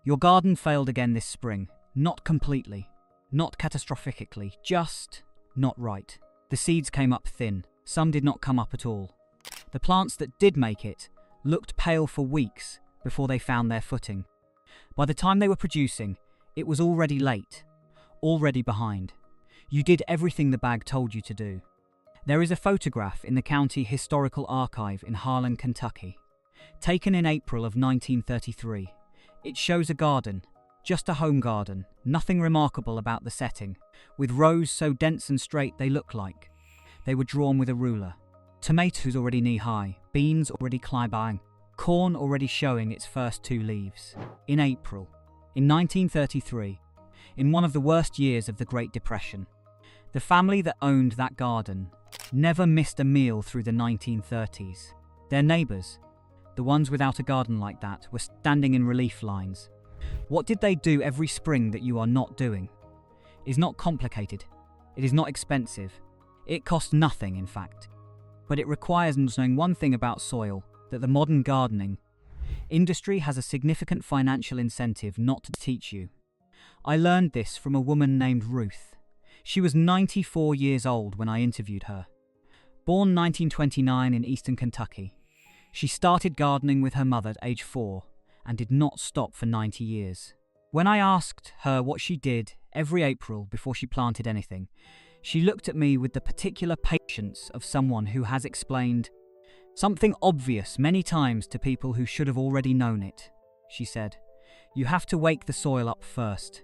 Your garden failed again this spring. Not completely. Not catastrophically. Just not right. The seeds came up thin. Some did not come up at all. The plants that did make it looked pale for weeks before they found their footing. By the time they were producing, it was already late. Already behind. You did everything the bag told you to do. There is a photograph in the County Historical Archive in Harlan, Kentucky, taken in April of 1933. It shows a garden, just a home garden, nothing remarkable about the setting, with rows so dense and straight they look like they were drawn with a ruler. Tomatoes already knee-high, beans already climbing, corn already showing its first 2 leaves. In April, in 1933, in one of the worst years of the Great Depression, the family that owned that garden never missed a meal through the 1930s. Their neighbours, the ones without a garden like that, were standing in relief lines. What did they do every spring that you are not doing? It is not complicated. It is not expensive. It costs nothing, in fact. But it requires knowing one thing about soil, that the modern gardening industry has a significant financial incentive not to teach you. I learned this from a woman named Ruth. She was 94 years old when I interviewed her. Born 1929 in eastern Kentucky. She started gardening with her mother at age 4 and did not stop for 90 years. When I asked her what she did every April before she planted anything, she looked at me with the particular patience of someone who has explained something obvious many times to people who should have already known it. She said, "You have to wake the soil up first.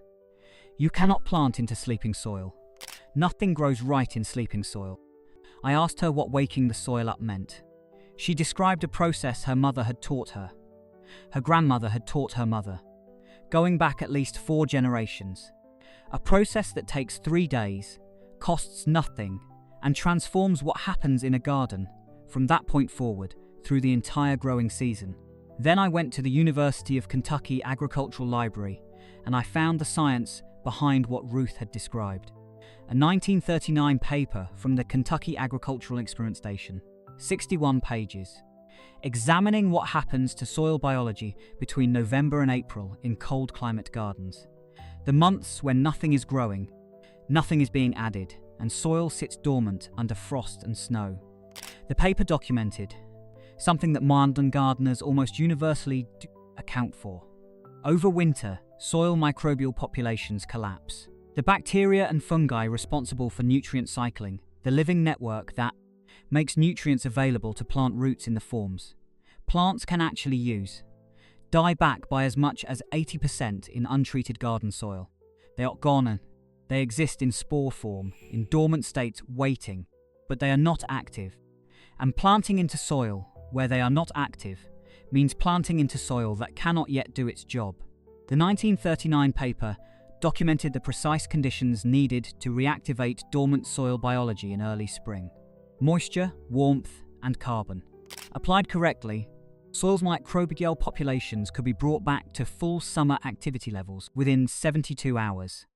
You cannot plant into sleeping soil. Nothing grows right in sleeping soil." I asked her what waking the soil up meant. She described a process her mother had taught her. Her grandmother had taught her mother, going back at least 4 generations. A process that takes 3 days, costs nothing, and transforms what happens in a garden from that point forward through the entire growing season. Then I went to the University of Kentucky Agricultural Library and I found the science behind what Ruth had described. A 1939 paper from the Kentucky Agricultural Experiment Station, 61 pages, examining what happens to soil biology between November and April in cold climate gardens. The months when nothing is growing, nothing is being added, and soil sits dormant under frost and snow. The paper documented something that modern gardeners almost universally account for. Over winter, soil microbial populations collapse. The bacteria and fungi responsible for nutrient cycling, the living network that makes nutrients available to plant roots in the forms plants can actually use, die back by as much as 80% in untreated garden soil. They are gone. They exist in spore form, in dormant states waiting, but they are not active. And planting into soil where they are not active means planting into soil that cannot yet do its job. The 1939 paper documented the precise conditions needed to reactivate dormant soil biology in early spring. Moisture, warmth, and carbon. Applied correctly, soil's microbial populations could be brought back to full summer activity levels within 72 hours.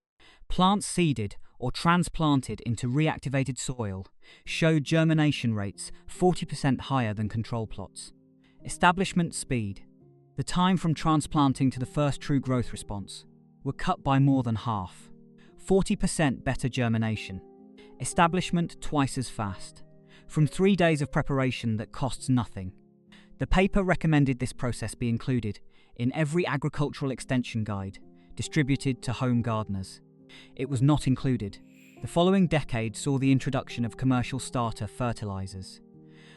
Plants seeded or transplanted into reactivated soil showed germination rates 40% higher than control plots. Establishment speed. The time from transplanting to the first true growth response were cut by more than half. 40% better germination. Establishment twice as fast. From 3 days of preparation that costs nothing. The paper recommended this process be included in every agricultural extension guide distributed to home gardeners. It was not included. The following decade saw the introduction of commercial starter fertilizers,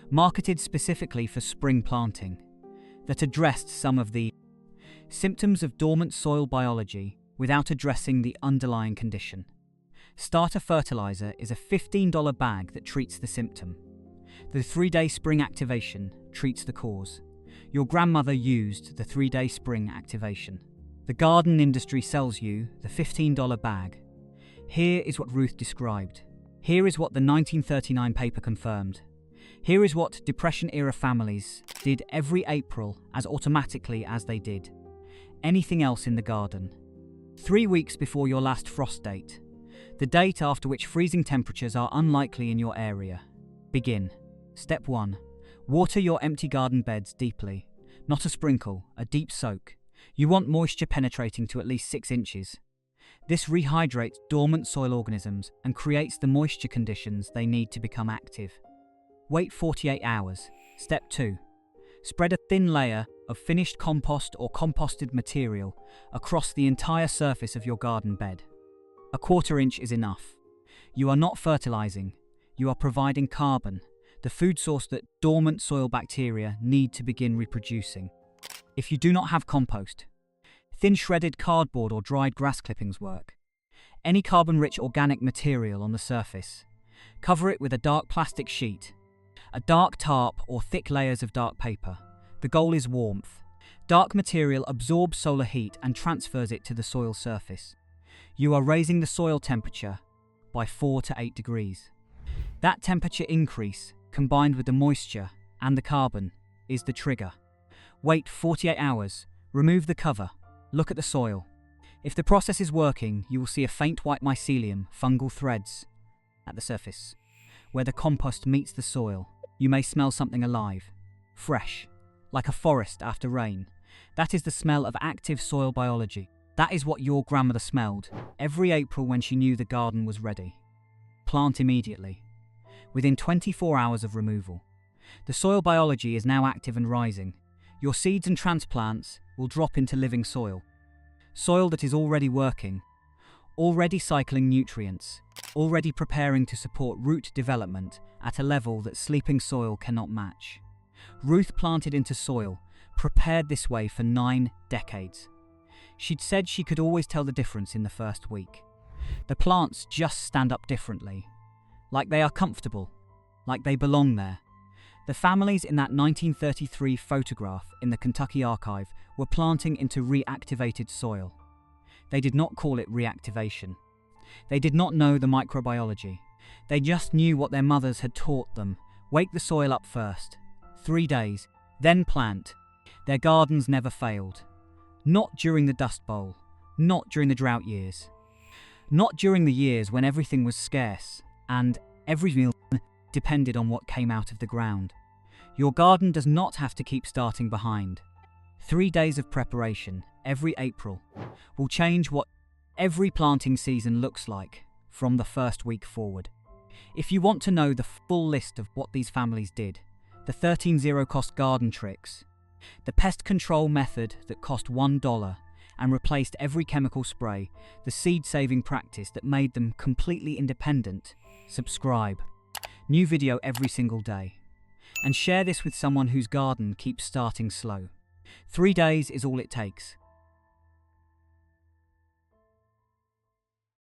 marketed specifically for spring planting, that addressed some of the symptoms of dormant soil biology without addressing the underlying condition. Starter fertilizer is a $15 bag that treats the symptom. The 3-day spring activation treats the cause. Your grandmother used the 3-day spring activation. The garden industry sells you the $15 bag. Here is what Ruth described. Here is what the 1939 paper confirmed. Here is what Depression-era families did every April as automatically as they did anything else in the garden. 3 weeks before your last frost date, the date after which freezing temperatures are unlikely in your area. Begin. Step 1. Water your empty garden beds deeply. Not a sprinkle, a deep soak. You want moisture penetrating to at least 6 inches. This rehydrates dormant soil organisms and creates the moisture conditions they need to become active. Wait 48 hours. Step 2. Spread a thin layer of finished compost or composted material across the entire surface of your garden bed. A 1/4 inch is enough. You are not fertilizing, you are providing carbon, the food source that dormant soil bacteria need to begin reproducing. If you do not have compost, thin shredded cardboard or dried grass clippings work. Any carbon-rich organic material on the surface. Cover it with a dark plastic sheet, a dark tarp or thick layers of dark paper. The goal is warmth. Dark material absorbs solar heat and transfers it to the soil surface. You are raising the soil temperature by 4 to 8 degrees. That temperature increase, combined with the moisture and the carbon, is the trigger. Wait 48 hours, remove the cover, look at the soil. If the process is working, you will see a faint white mycelium, fungal threads, at the surface. Where the compost meets the soil, you may smell something alive, fresh, like a forest after rain. That is the smell of active soil biology. That is what your grandmother smelled every April when she knew the garden was ready. Plant immediately, within 24 hours of removal. The soil biology is now active and rising. Your seeds and transplants will drop into living soil. Soil that is already working, already cycling nutrients, already preparing to support root development at a level that sleeping soil cannot match. Ruth planted into soil, prepared this way for 9 decades. She'd said she could always tell the difference in the first week. The plants just stand up differently, like they are comfortable, like they belong there. The families in that 1933 photograph in the Kentucky archive were planting into reactivated soil. They did not call it reactivation. They did not know the microbiology. They just knew what their mothers had taught them. Wake the soil up first. 3 days, then plant. Their gardens never failed. Not during the Dust Bowl, not during the drought years, not during the years when everything was scarce and every meal depended on what came out of the ground. Your garden does not have to keep starting behind. 3 days of preparation every April will change what every planting season looks like from the first week forward. If you want to know the full list of what these families did, the 13 zero-cost garden tricks, the pest control method that cost $1 and replaced every chemical spray, the seed-saving practice that made them completely independent, subscribe. New video every single day. And share this with someone whose garden keeps starting slow. 3 days is all it takes.